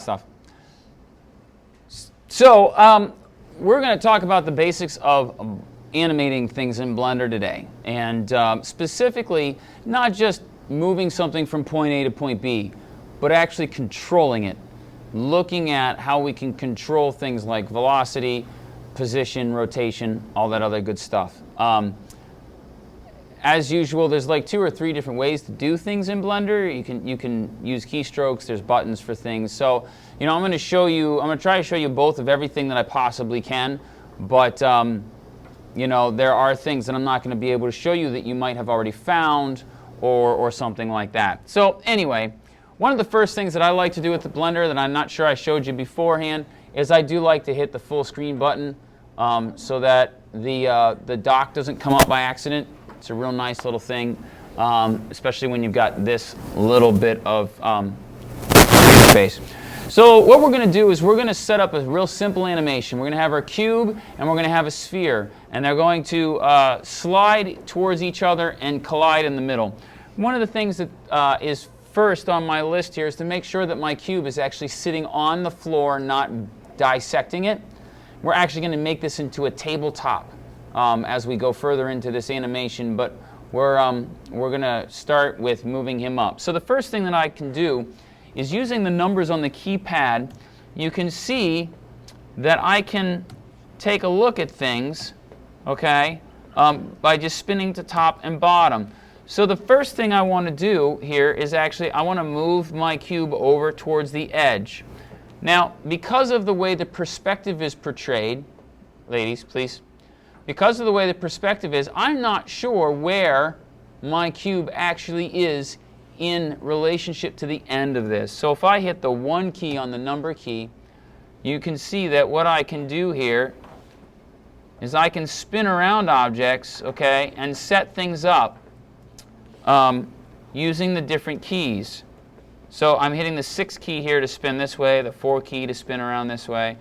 stuff. So we're going to talk about the basics of animating things in Blender today, and specifically not just moving something from point A to point B, but actually controlling it, looking at how we can control things like velocity, position, rotation, all that other good stuff. As usual, there's like 2 or 3 different ways to do things in Blender. You can use keystrokes. There's buttons for things. So, you know, I'm going to try to show you both of everything that I possibly can. But you know, there are things that I'm not going to be able to show you that you might have already found or something like that. So anyway, one of the first things that I like to do with the Blender that I'm not sure I showed you beforehand is I do like to hit the full screen button so that the dock doesn't come up by accident. It's a real nice little thing, especially when you've got this little bit of space. So what we're going to do is we're going to set up a real simple animation. We're going to have our cube and we're going to have a sphere, and they're going to slide towards each other and collide in the middle. One of the things that is first on my list here is to make sure that my cube is actually sitting on the floor, not dissecting it. We're actually going to make this into a tabletop as we go further into this animation, but we're going to start with moving him up. So the first thing that I can do is using the numbers on the keypad. You can see that I can take a look at things, okay, by just spinning to top and bottom. So the first thing I want to do here is actually I want to move my cube over towards the edge. Now, because of the way the perspective is portrayed, ladies, please, because of the way the perspective is, I'm not sure where my cube actually is in relationship to the end of this. So if I hit the 1 key on the number key, you can see that what I can do here is I can spin around objects, okay, and set things up using the different keys. So I'm hitting the 6 key here to spin this way, the 4 key to spin around this way,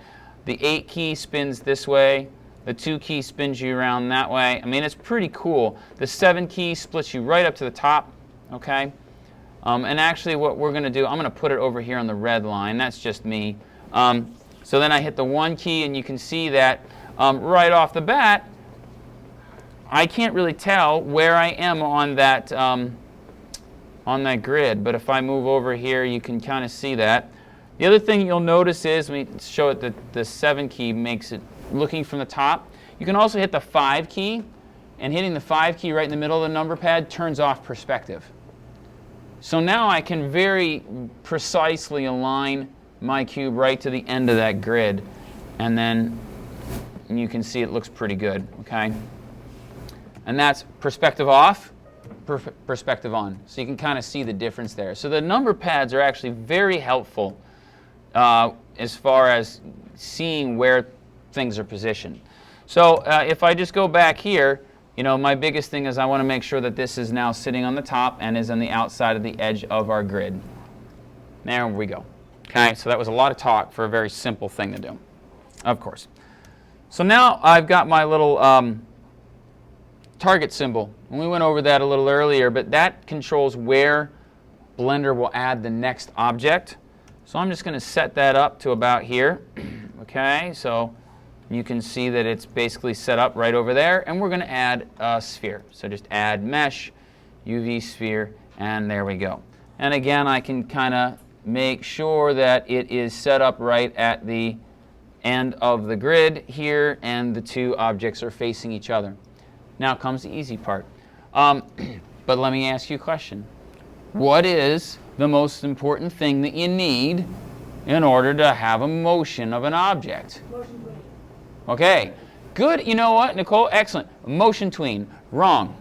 the 8 key spins this way, the 2 key spins you around that way. I mean, it's pretty cool. The 7 key splits you right up to the top, okay? And actually what we're going to do, I'm going to put it over here on the red line. That's just me. So then I hit the 1 key, and you can see that right off the bat, I can't really tell where I am on that grid. But if I move over here, you can kind of see that. The other thing you'll notice is, let me show it, that the 7 key makes it looking from the top. You can also hit the 5 key, and hitting the 5 key right in the middle of the number pad turns off perspective. So now I can very precisely align my cube right to the end of that grid, and then you can see it looks pretty good, okay? And that's perspective off, perspective on. So you can kind of see the difference there. So the number pads are actually very helpful as far as seeing where things are positioned. So if I just go back here, you know, my biggest thing is I want to make sure that this is now sitting on the top and is on the outside of the edge of our grid. There we go. Okay, so that was a lot of talk for a very simple thing to do, of course. So now I've got my little target symbol. And we went over that a little earlier, but that controls where Blender will add the next object. So I'm just going to set that up to about here. Okay, so you can see that it's basically set up right over there, and we're going to add a sphere. So just add mesh, UV sphere, and there we go. And again, I can kind of make sure that it is set up right at the end of the grid here, and the 2 objects are facing each other. Now comes the easy part. But let me ask you a question. What is the most important thing that you need in order to have a motion of an object? Motion tween. Okay, good. You know what, Nicole? Excellent. Motion tween. Wrong.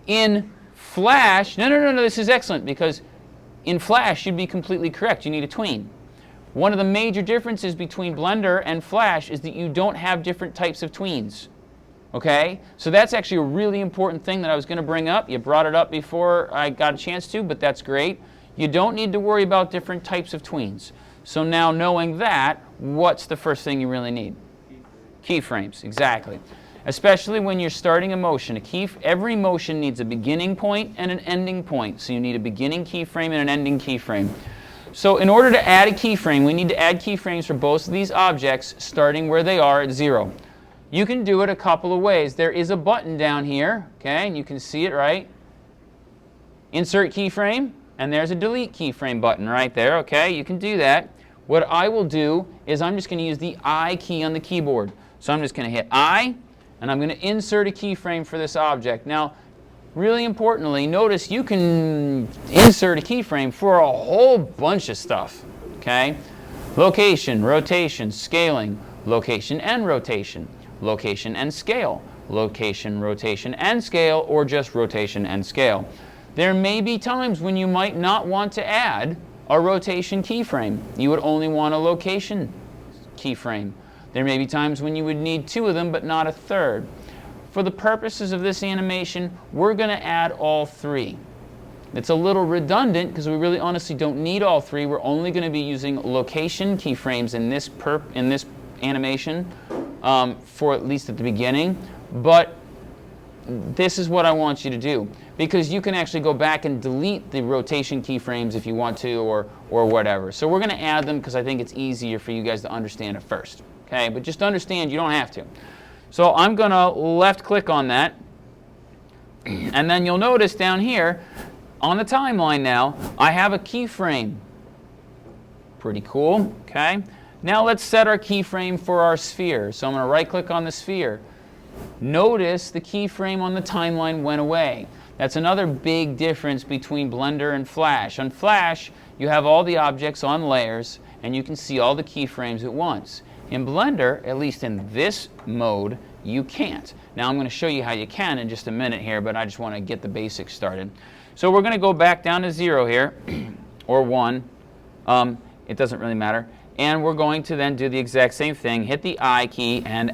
In Flash, no, this is excellent, because in Flash you'd be completely correct. You need a tween. One of the major differences between Blender and Flash is that you don't have different types of tweens. Okay, so that's actually a really important thing that I was going to bring up. You brought it up before I got a chance to, but that's great. You don't need to worry about different types of tweens. So now knowing that, what's the first thing you really need? Keyframes, exactly. Especially when you're starting a motion. Every motion needs a beginning point and an ending point. So you need a beginning keyframe and an ending keyframe. So in order to add a keyframe, we need to add keyframes for both of these objects starting where they are at 0. You can do it a couple of ways. There is a button down here, okay, and you can see it, right? Insert keyframe, and there's a delete keyframe button right there, okay? You can do that. What I will do is I'm just going to use the I key on the keyboard. So I'm just going to hit I, and I'm going to insert a keyframe for this object. Now, really importantly, notice you can insert a keyframe for a whole bunch of stuff, okay? Location, rotation, scaling, location and rotation, location and scale, location, rotation and scale, or just rotation and scale. There may be times when you might not want to add a rotation keyframe. You would only want a location keyframe. There may be times when you would need 2 of them, but not a third. For the purposes of this animation, we're going to add all 3. It's a little redundant because we really honestly don't need all 3. We're only going to be using location keyframes in this animation, for at least at the beginning. But this is what I want you to do, because you can actually go back and delete the rotation keyframes if you want to, or whatever. So we're going to add them because I think it's easier for you guys to understand it first. Okay, but just understand you don't have to. So I'm going to left click on that, and then you'll notice down here on the timeline now I have a keyframe. Pretty cool. Okay, now let's set our keyframe for our sphere. So I'm going to right click on the sphere. Notice the keyframe on the timeline went away. That's another big difference between Blender and Flash. On Flash, you have all the objects on layers, and you can see all the keyframes at once. In Blender, at least in this mode, you can't. Now I'm going to show you how you can in just a minute here, but I just want to get the basics started. So we're going to go back down to 0 here, or 1. It doesn't really matter. And we're going to then do the exact same thing, hit the I key, and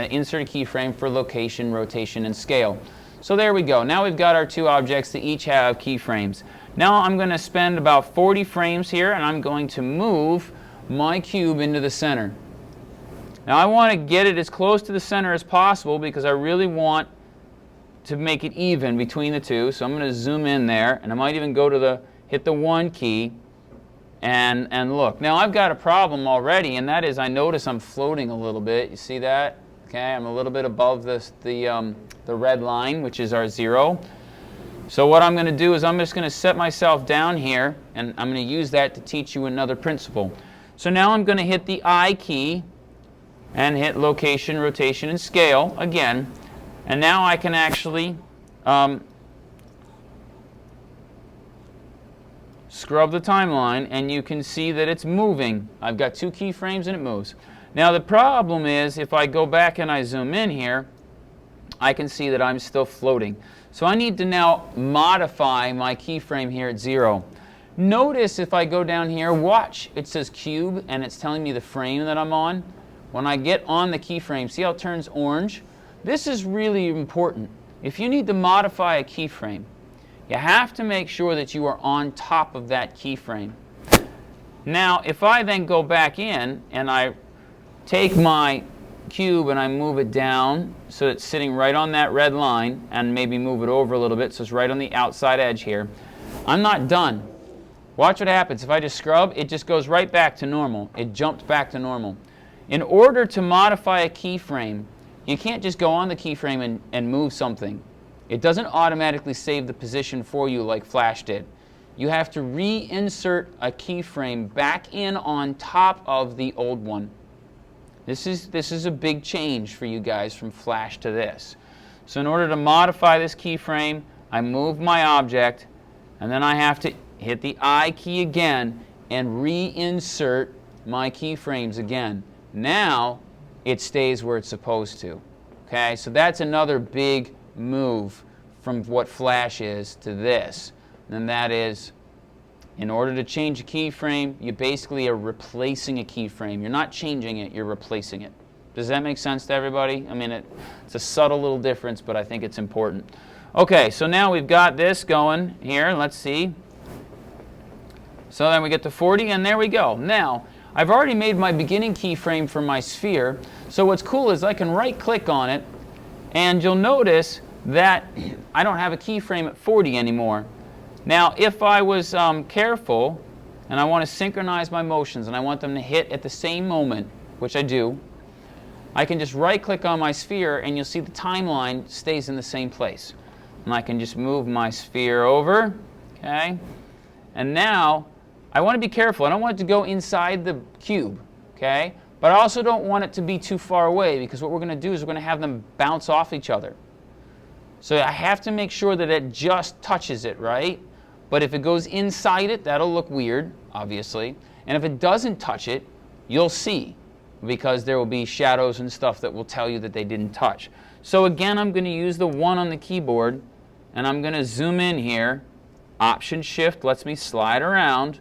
insert a keyframe for location, rotation, and scale. So there we go. Now we've got our 2 objects that each have keyframes. Now I'm going to spend about 40 frames here, and I'm going to move my cube into the center. Now I want to get it as close to the center as possible because I really want to make it even between the 2. So I'm going to zoom in there, and I might even go to hit the 1 key. And look, now I've got a problem already, and that is I notice I'm floating a little bit. You see that? Okay, I'm a little bit above the red line, which is our 0. So what I'm going to do is I'm just going to set myself down here, and I'm going to use that to teach you another principle. So now I'm going to hit the I key and hit location, rotation, and scale again. And now I can actually scrub the timeline, and you can see that it's moving. I've got 2 keyframes and it moves. Now the problem is if I go back and I zoom in here, I can see that I'm still floating. So I need to now modify my keyframe here at 0. Notice if I go down here, watch, it says cube and it's telling me the frame that I'm on. When I get on the keyframe, see how it turns orange? This is really important. If you need to modify a keyframe, you have to make sure that you are on top of that keyframe. Now, if I then go back in and I take my cube and I move it down so it's sitting right on that red line, and maybe move it over a little bit so it's right on the outside edge here, I'm not done. Watch what happens. If I just scrub, it just goes right back to normal. It jumped back to normal. In order to modify a keyframe, you can't just go on the keyframe and move something. It doesn't automatically save the position for you like Flash did. You have to reinsert a keyframe back in on top of the old one. This is a big change for you guys from Flash to this. So in order to modify this keyframe, I move my object, and then I have to hit the I key again and reinsert my keyframes again. Now it stays where it's supposed to. Okay, so that's another big move from what Flash is to this. And that is, in order to change a keyframe, you basically are replacing a keyframe. You're not changing it, you're replacing it. Does that make sense to everybody? I mean, it's a subtle little difference, but I think it's important. Okay, so now we've got this going here. Let's see. So then we get to 40, and there we go. Now, I've already made my beginning keyframe for my sphere. So what's cool is I can right-click on it, and you'll notice that I don't have a keyframe at 40 anymore. Now, if I was careful, and I want to synchronize my motions, and I want them to hit at the same moment, which I do, I can just right-click on my sphere, and you'll see the timeline stays in the same place. And I can just move my sphere over, okay? And now, I want to be careful. I don't want it to go inside the cube, okay? But I also don't want it to be too far away, because what we're going to do is we're going to have them bounce off each other. So I have to make sure that it just touches it, right? But if it goes inside it, that'll look weird, obviously. And if it doesn't touch it, you'll see, because there will be shadows and stuff that will tell you that they didn't touch. So again, I'm going to use the 1 on the keyboard, and I'm going to zoom in here. Option-Shift lets me slide around,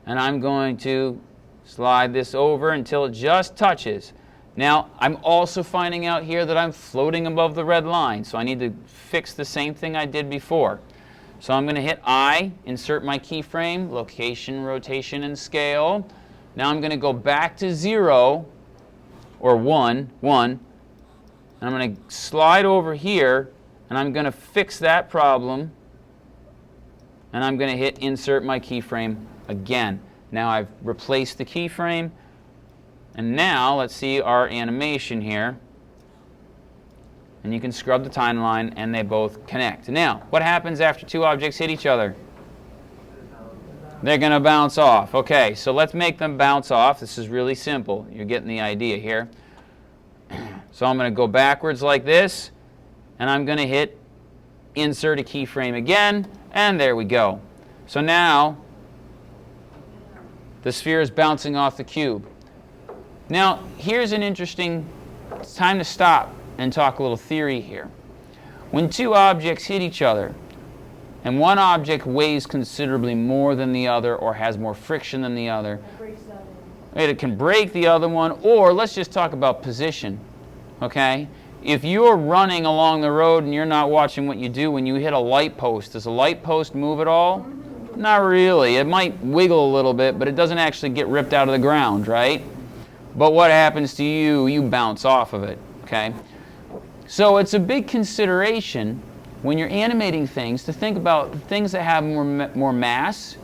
and I'm going to slide this over until it just touches. Now, I'm also finding out here that I'm floating above the red line, so I need to fix the same thing I did before. So I'm going to hit I, insert my keyframe, location, rotation, and scale. Now I'm going to go back to 0, or 1, and I'm going to slide over here, and I'm going to fix that problem, and I'm going to hit insert my keyframe again. Now I've replaced the keyframe, and now let's see our animation here. And you can scrub the timeline, and they both connect. Now, what happens after two objects hit each other? They're going to bounce off. Okay, so let's make them bounce off. This is really simple. You're getting the idea here. So I'm going to go backwards like this, and I'm going to hit insert a keyframe again, and there we go. So now the sphere is bouncing off the cube. Now, here's an interesting, it's time to stop and talk a little theory here. When two objects hit each other, and one object weighs considerably more than the other or has more friction than the other, it can break the other one, or let's just talk about position, okay? If you're running along the road and you're not watching what you do when you hit a light post, does a light post move at all? Not really. It might wiggle a little bit, but it doesn't actually get ripped out of the ground, right? But what happens to you, you bounce off of it, okay? So it's a big consideration when you're animating things to think about things that have more mass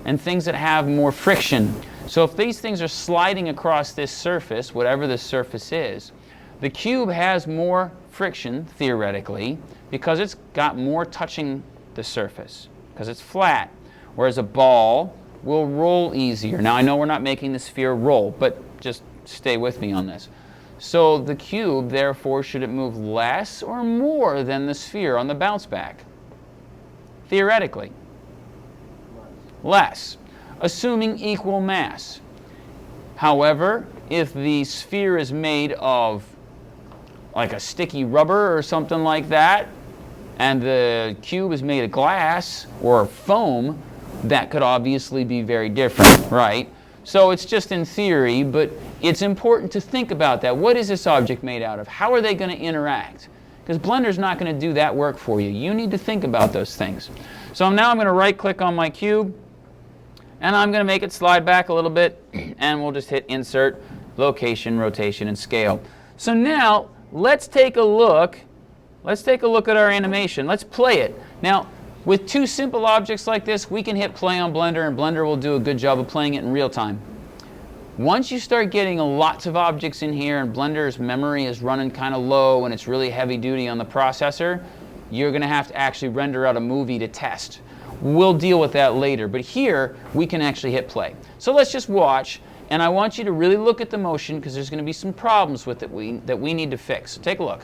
and things that have more friction. So if these things are sliding across this surface, whatever this surface is, the cube has more friction, theoretically, because it's got more touching the surface, because it's flat, whereas a ball will roll easier. Now, I know we're not making the sphere roll, but just stay with me on this. So the cube, therefore, should it move less or more than the sphere on the bounce back? Theoretically. Less, assuming equal mass. However, if the sphere is made of like a sticky rubber or something like that, and the cube is made of glass or foam, that could obviously be very different, right? So it's just in theory, but it's important to think about that. What is this object made out of? How are they going to interact? Because Blender's not going to do that work for you. You need to think about those things. So now I'm going to right-click on my cube, and I'm going to make it slide back a little bit, and we'll just hit Insert, Location, Rotation, and Scale. So now let's take a look. Let's take a look at our animation. Let's play it. Now, with two simple objects like this, we can hit play on Blender, and Blender will do a good job of playing it in real time. Once you start getting lots of objects in here and Blender's memory is running kind of low and it's really heavy duty on the processor, you're going to have to actually render out a movie to test. We'll deal with that later, but here we can actually hit play. So let's just watch, and I want you to really look at the motion because there's going to be some problems with it that we need to fix. So take a look.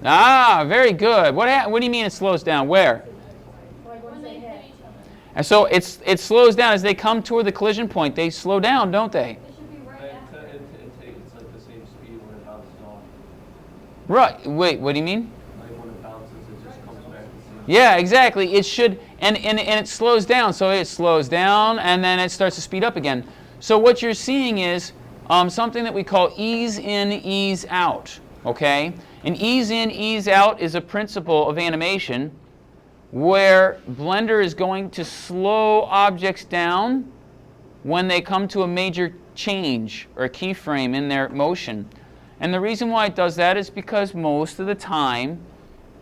Ah, very good. What do you mean it slows down? Where? When they hit each other. And so it slows down as they come toward the collision point. They slow down, don't they? It should be right after. It's like the same speed when it bounces off. Right. Wait, what do you mean? Like when it bounces, it just comes back the same. Yeah, exactly. It should, and it slows down. So it slows down, and then it starts to speed up again. So what you're seeing is something that we call ease in, ease out. Okay? And ease in, ease out is a principle of animation where Blender is going to slow objects down when they come to a major change or keyframe in their motion. And the reason why it does that is because most of the time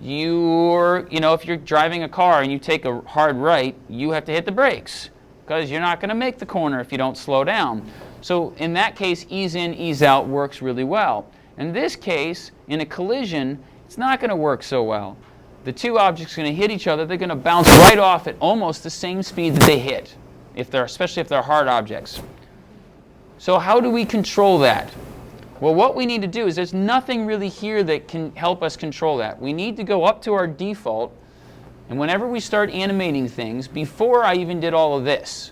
if you're driving a car and you take a hard right, you have to hit the brakes because you're not going to make the corner if you don't slow down. So in that case, ease in, ease out works really well. In this case, in a collision, it's not going to work so well. The two objects are going to hit each other. They're going to bounce right off at almost the same speed that they hit, especially if they're hard objects. So how do we control that? Well, what we need to do is there's nothing really here that can help us control that. We need to go up to our default, and whenever we start animating things, before I even did all of this,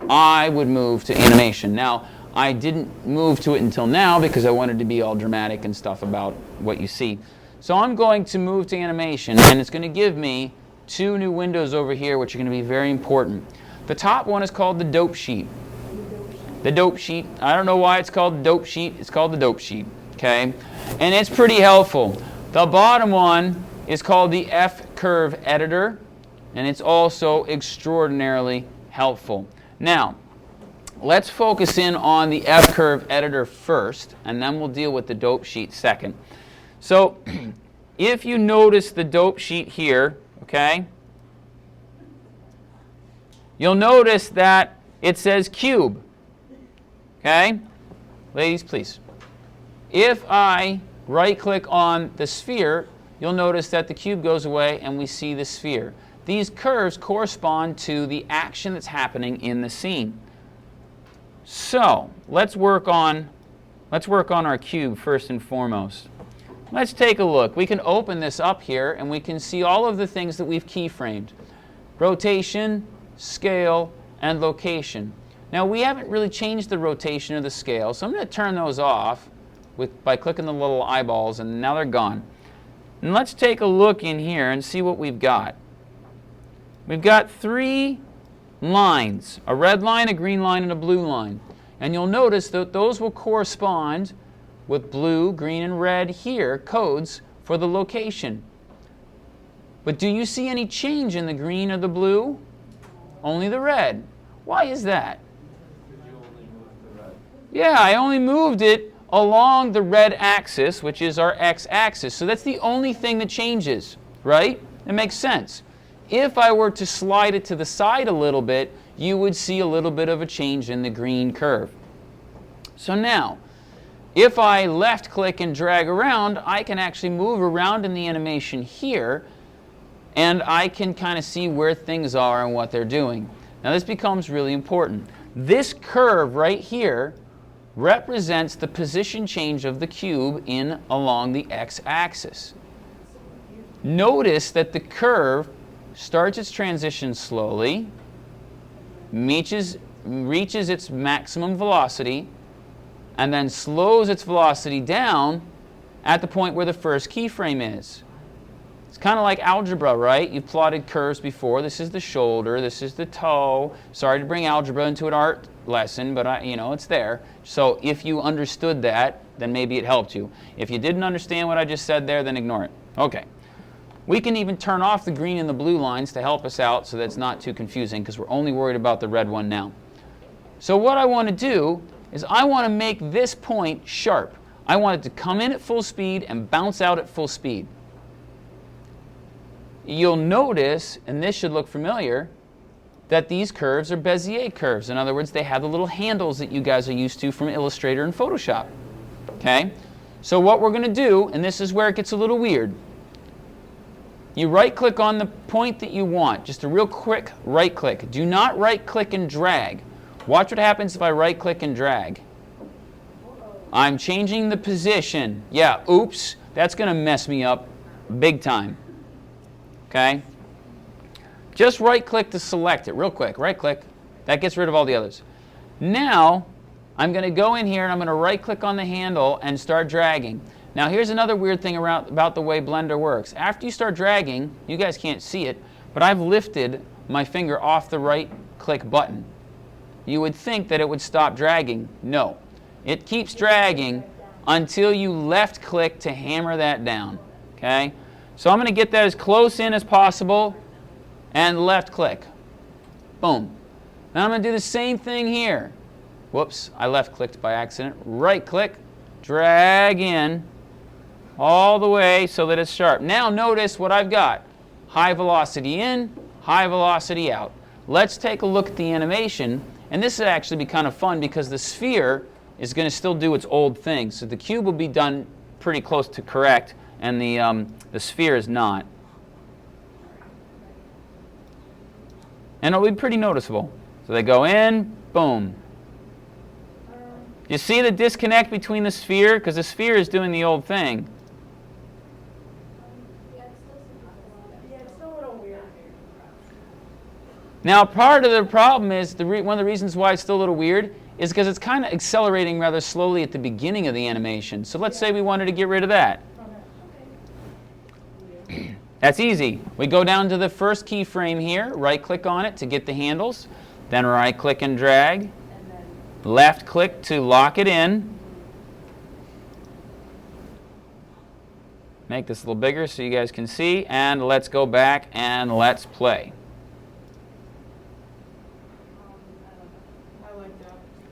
I would move to animation. Now, I didn't move to it until now because I wanted to be all dramatic and stuff about what you see. So I'm going to move to animation, and it's going to give me two new windows over here which are going to be very important. The top one is called the dope sheet. The dope sheet. I don't know why it's called dope sheet. It's called the dope sheet. Okay? And it's pretty helpful. The bottom one is called the F-curve editor, and it's also extraordinarily helpful. Now, let's focus in on the F-curve editor first, and then we'll deal with the dope sheet second. So, if you notice the dope sheet here, okay, you'll notice that it says cube. Okay? Ladies, please. If I right-click on the sphere, you'll notice that the cube goes away and we see the sphere. These curves correspond to the action that's happening in the scene. So, let's work on our cube first and foremost. Let's take a look. We can open this up here and we can see all of the things that we've keyframed. Rotation, scale, and location. Now we haven't really changed the rotation or the scale, so I'm going to turn those off by clicking the little eyeballs, and now they're gone. And let's take a look in here and see what we've got. We've got three lines, a red line, a green line, and a blue line. And you'll notice that those will correspond with blue, green, and red here, codes for the location. But do you see any change in the green or the blue? Only the red. Why is that? Yeah, I only moved it along the red axis, which is our x-axis. So that's the only thing that changes, right? It makes sense. If I were to slide it to the side a little bit, you would see a little bit of a change in the green curve. So now, if I left-click and drag around, I can actually move around in the animation here, and I can kind of see where things are and what they're doing. Now this becomes really important. This curve right here represents the position change of the cube along the x-axis. Notice that the curve starts its transition slowly, reaches its maximum velocity, and then slows its velocity down at the point where the first keyframe is. It's kind of like algebra, right? You've plotted curves before. This is the shoulder, this is the toe. Sorry to bring algebra into an art lesson, but it's there. So if you understood that, then maybe it helped you. If you didn't understand what I just said there, then ignore it. Okay. We can even turn off the green and the blue lines to help us out so that's not too confusing because we're only worried about the red one now. So what I want to do is I want to make this point sharp. I want it to come in at full speed and bounce out at full speed. You'll notice, and this should look familiar, that these curves are Bezier curves. In other words, they have the little handles that you guys are used to from Illustrator and Photoshop. Okay? So what we're going to do, and this is where it gets a little weird, you right-click on the point that you want. Just a real quick right-click. Do not right-click and drag. Watch what happens if I right-click and drag. I'm changing the position. Yeah, oops. That's going to mess me up big time. Okay? Just right-click to select it real quick. Right-click. That gets rid of all the others. Now, I'm going to go in here and I'm going to right-click on the handle and start dragging. Now, here's another weird thing about the way Blender works. After you start dragging, you guys can't see it, but I've lifted my finger off the right-click button. You would think that it would stop dragging. No. It keeps dragging until you left-click to hammer that down. Okay? So I'm going to get that as close in as possible and left-click. Boom. Now I'm going to do the same thing here. Whoops, I left-clicked by accident. Right-click, drag in, all the way so that it's sharp. Now notice what I've got. High velocity in, high velocity out. Let's take a look at the animation. And this would actually be kind of fun because the sphere is going to still do its old thing. So the cube will be done pretty close to correct, and the sphere is not. And it'll be pretty noticeable. So they go in, boom. You see the disconnect between the sphere? Because the sphere is doing the old thing. Yeah, it's still a little weird. Now, part of the problem is, one of the reasons why it's still a little weird is because it's kind of accelerating rather slowly at the beginning of the animation. So let's say we wanted to get rid of that. That's easy. We go down to the first keyframe here, right-click on it to get the handles, then right-click and drag, left-click to lock it in. Make this a little bigger so you guys can see, and let's go back and let's play.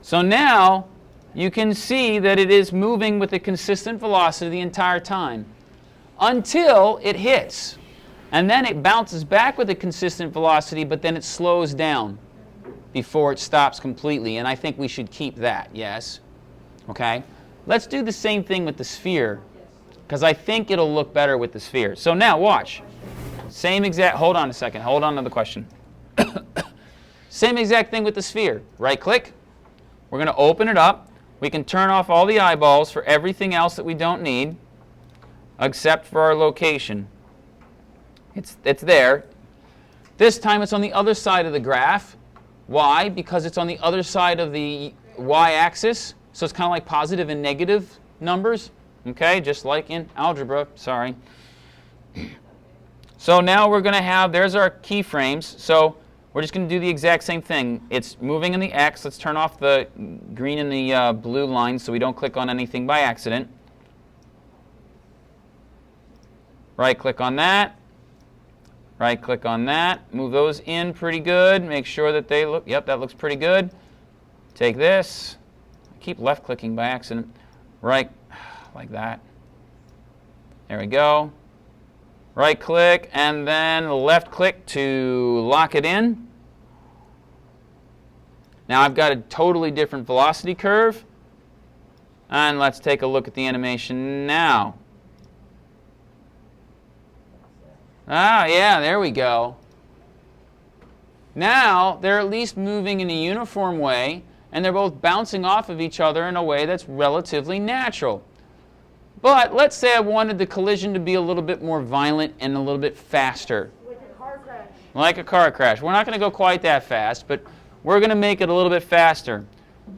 So now you can see that it is moving with a consistent velocity the entire time until it hits. And then it bounces back with a consistent velocity, but then it slows down before it stops completely. And I think we should keep that, yes? Okay? Let's do the same thing with the sphere, because I think it'll look better with the sphere. So now watch. Same exact, hold on a second, hold on to the question. Same exact thing with the sphere. Right-click. We're going to open it up. We can turn off all the eyeballs for everything else that we don't need, except for our location. It's there. This time it's on the other side of the graph. Why? Because it's on the other side of the y-axis. So it's kind of like positive and negative numbers. Okay, just like in algebra. Sorry. So now we're going to have, there's our keyframes. So we're just going to do the exact same thing. It's moving in the X. Let's turn off the green and the blue lines so we don't click on anything by accident. Right-click on that. Right-click on that. Move those in pretty good. Make sure that they look, yep, that looks pretty good. Take this. I keep left-clicking by accident. Right, like that. There we go. Right-click and then left-click to lock it in. Now I've got a totally different velocity curve. And let's take a look at the animation now. Ah, yeah, there we go. Now they're at least moving in a uniform way, and they're both bouncing off of each other in a way that's relatively natural. But let's say I wanted the collision to be a little bit more violent and a little bit faster. Like a car crash. Like a car crash. We're not going to go quite that fast, but we're going to make it a little bit faster.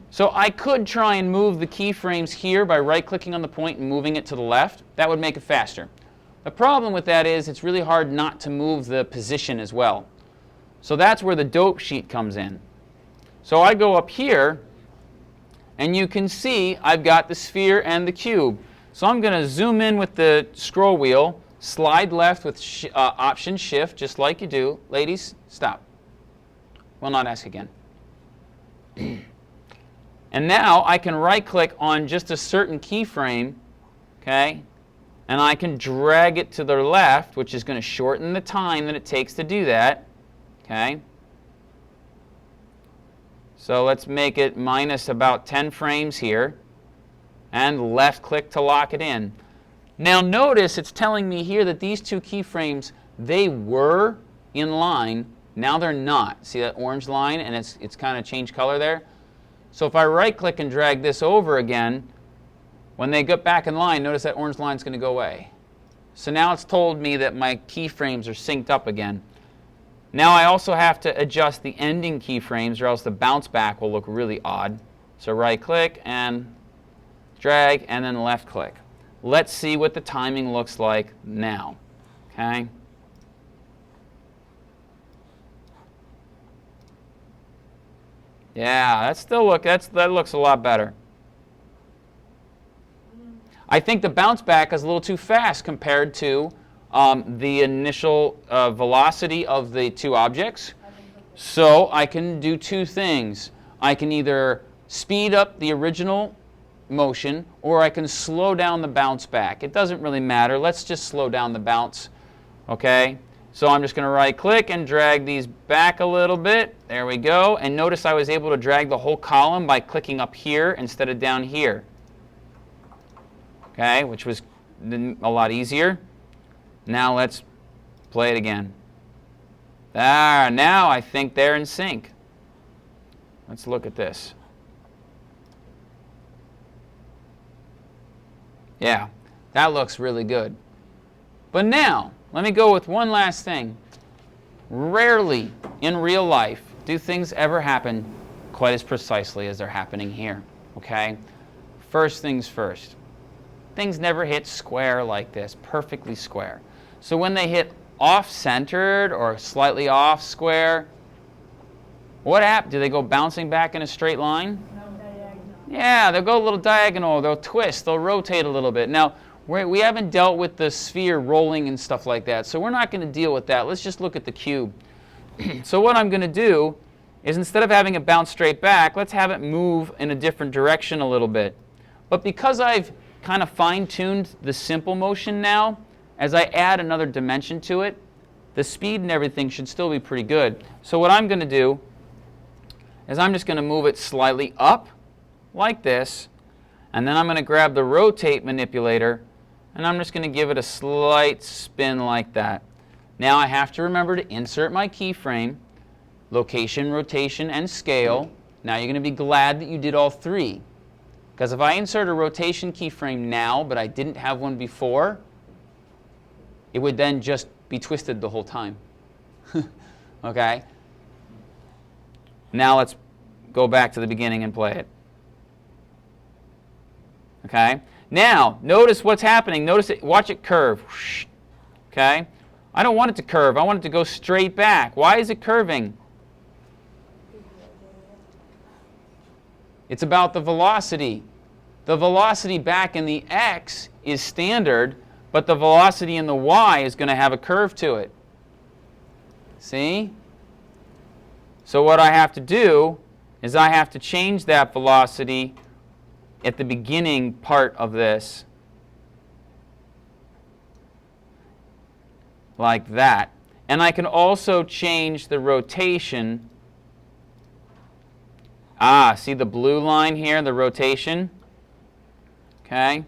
So I could try and move the keyframes here by right-clicking on the point and moving it to the left. That would make it faster. The problem with that is it's really hard not to move the position as well. So that's where the dope sheet comes in. So I go up here, and you can see I've got the sphere and the cube. So I'm going to zoom in with the scroll wheel, slide left with Option Shift, just like you do. Ladies, stop. Will not ask again. And now I can right-click on just a certain keyframe, okay? And I can drag it to the left, which is going to shorten the time that it takes to do that. Okay? So let's make it minus about 10 frames here. And left-click to lock it in. Now notice it's telling me here that these two keyframes, they were in line. Now they're not. See that orange line? And it's kind of changed color there. So if I right-click and drag this over again, when they get back in line, notice that orange line is going to go away. So now it's told me that my keyframes are synced up again. Now I also have to adjust the ending keyframes or else the bounce back will look really odd. So right-click and drag and then left-click. Let's see what the timing looks like now. Okay? Yeah, that looks a lot better. I think the bounce back is a little too fast compared to the initial velocity of the two objects. So I can do two things. I can either speed up the original motion, or I can slow down the bounce back. It doesn't really matter. Let's just slow down the bounce. Okay? So I'm just going to right click and drag these back a little bit. There we go. And notice I was able to drag the whole column by clicking up here instead of down here. Okay, which was a lot easier. Now let's play it again. Now I think they're in sync. Let's look at this. Yeah, that looks really good. But now, let me go with one last thing. Rarely in real life do things ever happen quite as precisely as they're happening here. Okay? First things first. Things never hit square like this, perfectly square. So when they hit off-centered or slightly off square, what happens? Do they go bouncing back in a straight line? No, diagonal. Yeah, they'll go a little diagonal, they'll twist, they'll rotate a little bit. Now, we haven't dealt with the sphere rolling and stuff like that, so we're not going to deal with that. Let's just look at the cube. So what I'm going to do is instead of having it bounce straight back, let's have it move in a different direction a little bit. But because I've kind of fine-tuned the simple motion now, as I add another dimension to it, the speed and everything should still be pretty good. So what I'm going to do is I'm just going to move it slightly up like this, and then I'm going to grab the rotate manipulator, and I'm just going to give it a slight spin like that. Now I have to remember to insert my keyframe, location, rotation, and scale. Now you're going to be glad that you did all three. Because if I insert a rotation keyframe now, but I didn't have one before, it would then just be twisted the whole time. Okay? Now let's go back to the beginning and play it. Okay? Now, notice what's happening. Notice it, watch it curve. Okay? I don't want it to curve. I want it to go straight back. Why is it curving? It's about the velocity. The velocity back in the x is standard, but the velocity in the y is going to have a curve to it. See? So what I have to do is I have to change that velocity at the beginning part of this like that. And I can also change the rotation. See the blue line here, the rotation? Okay?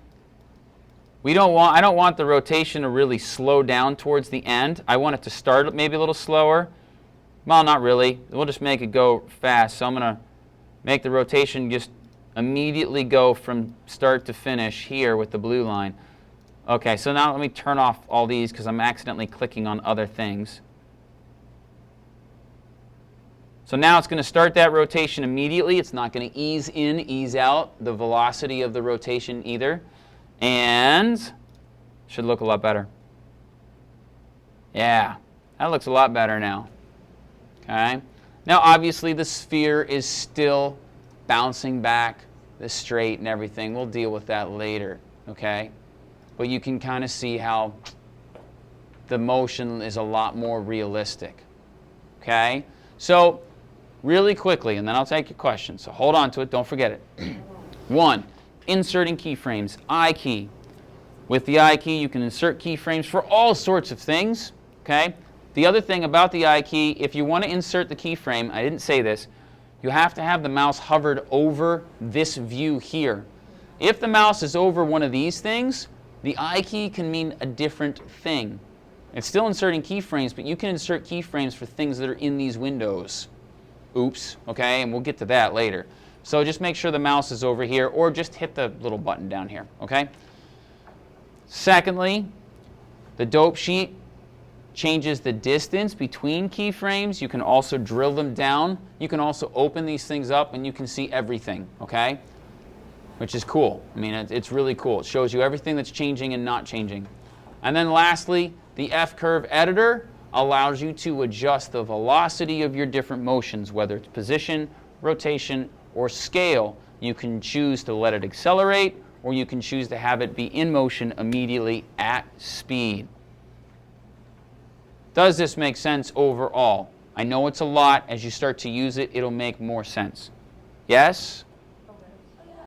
I don't want the rotation to really slow down towards the end. I want it to start maybe a little slower. Well, not really. We'll just make it go fast. So I'm going to make the rotation just immediately go from start to finish here with the blue line. Okay, so now let me turn off all these because I'm accidentally clicking on other things. So now it's going to start that rotation immediately. It's not going to ease in, ease out the velocity of the rotation either. And should look a lot better. Yeah, that looks a lot better now. Okay. Now obviously the sphere is still bouncing back the straight and everything. We'll deal with that later. Okay. But you can kind of see how the motion is a lot more realistic. Okay. So really quickly, and then I'll take your questions. So hold on to it. Don't forget it. 1. Inserting keyframes. I key. With the I key, you can insert keyframes for all sorts of things. Okay. The other thing about the I key, if you want to insert the keyframe, I didn't say this, you have to have the mouse hovered over this view here. If the mouse is over one of these things, the I key can mean a different thing. It's still inserting keyframes, but you can insert keyframes for things that are in these windows. Oops, okay, and we'll get to that later. So just make sure the mouse is over here, or just hit the little button down here, okay? Secondly, the dope sheet changes the distance between keyframes. You can also drill them down. You can also open these things up, and you can see everything, okay? Which is cool. I mean, it's really cool. It shows you everything that's changing and not changing. And then lastly, the F-curve editor allows you to adjust the velocity of your different motions, whether it's position, rotation, or scale. You can choose to let it accelerate, or you can choose to have it be in motion immediately at speed. Does this make sense overall? I know it's a lot. As you start to use it, it'll make more sense. Yes?